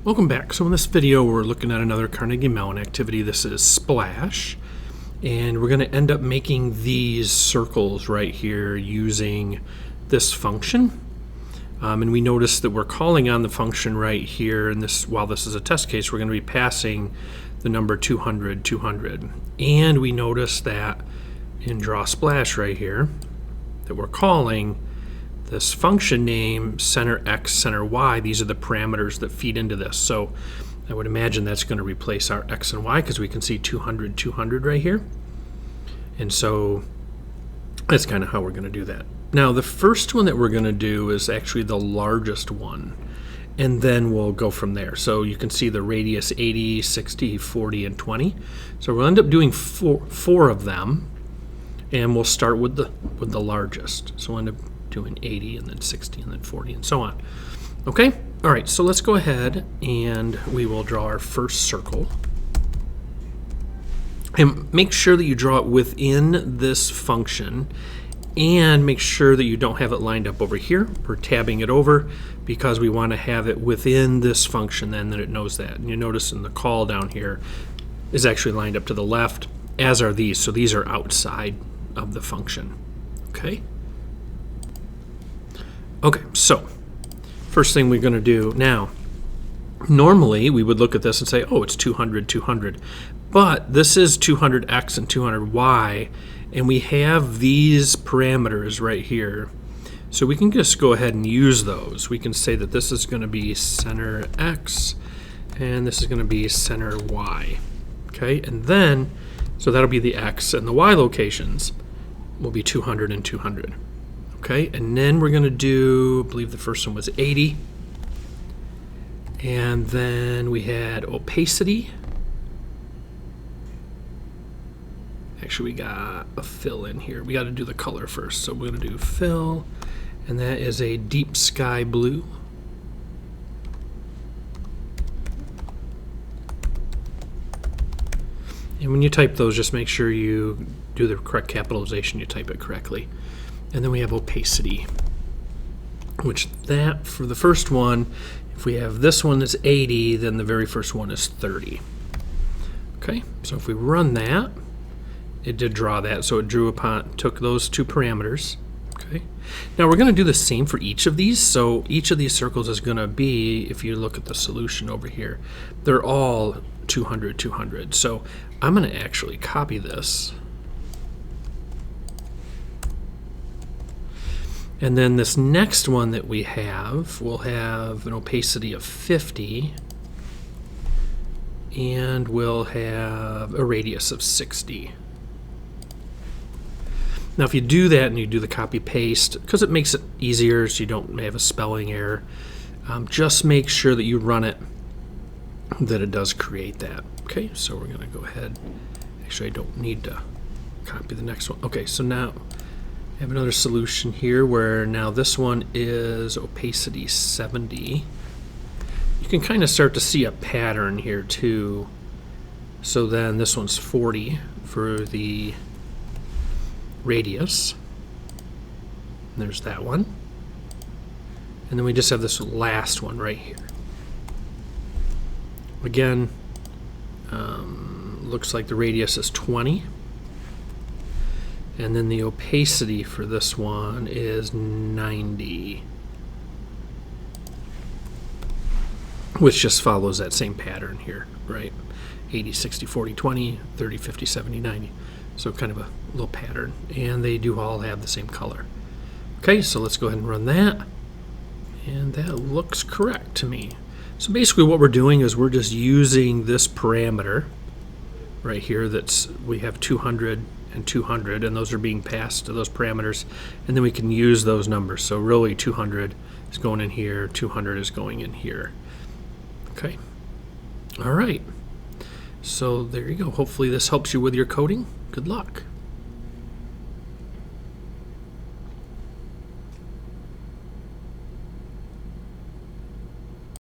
Welcome back. So in this video we're looking at another Carnegie Mellon activity. This is Splash, and we're going to end up making these circles right here using this function. And we notice that we're calling on the function right here, and while this is a test case, we're going to be passing the number 200, 200. And we notice that in Draw Splash right here that we're calling this function name center x, center y. These are the parameters that feed into this. So I would imagine that's going to replace our x and y because we can see 200, 200 right here. And so that's kind of how we're going to do that. Now the first one that we're going to do is actually the largest one, and then we'll go from there. So you can see the radius 80, 60, 40, and 20. So we'll end up doing four of them, and we'll start with the largest. So we'll end up doing 80 and then 60 and then 40 and so on. Okay, all right, so let's go ahead and we will draw our first circle. And make sure that you draw it within this function, and make sure that you don't have it lined up over here. We're tabbing it over because we want to have it within this function, then that it knows that. And you notice in the call down here is actually lined up to the left, as are these. So these are outside of the function. Okay. Okay, so first thing we're going to do now, normally we would look at this and say, oh, it's 200, 200. But this is 200x and 200y, and we have these parameters right here. So we can just go ahead and use those. We can say that this is going to be center x, and this is going to be center y. Okay, and then, so that'll be the x, and the y locations will be 200 and 200. Okay, and then we're going to do, I believe the first one was 80. And then we had opacity. Actually, we got a fill in here. We got to do the color first. So we're going to do fill, and that is a deep sky blue. And when you type those, just make sure you do the correct capitalization, you type it correctly. And then we have opacity, which that for the first one, if we have this one that's 80, then the very first one is 30. Okay, so if we run that, it did draw that. So it took those two parameters. Okay, now we're going to do the same for each of these. So each of these circles is going to be, if you look at the solution over here, they're all 200, 200. So I'm going to actually copy this. And then this next one that we have, we'll have an opacity of 50, and we'll have a radius of 60. Now if you do that and you do the copy paste, because it makes it easier so you don't have a spelling error, just make sure that you run it, that it does create that. Okay, so we're going to go ahead. Actually, I don't need to copy the next one. Okay, so now I have another solution here where now this one is opacity 70. You can kind of start to see a pattern here too. So then this one's 40 for the radius. And there's that one. And then we just have this last one right here. Again, looks like the radius is 20. And then the opacity for this one is 90, which just follows that same pattern here, right? 80, 60, 40, 20, 30, 50, 70, 90. So kind of a little pattern. And they do all have the same color. Okay, so let's go ahead and run that. And that looks correct to me. So basically what we're doing is we're just using this parameter right here we have 200 and 200, and those are being passed to those parameters, and then we can use those numbers. So really 200 is going in here, 200 is going in here. Okay, all right, so there you go. Hopefully this helps you with your coding. Good luck.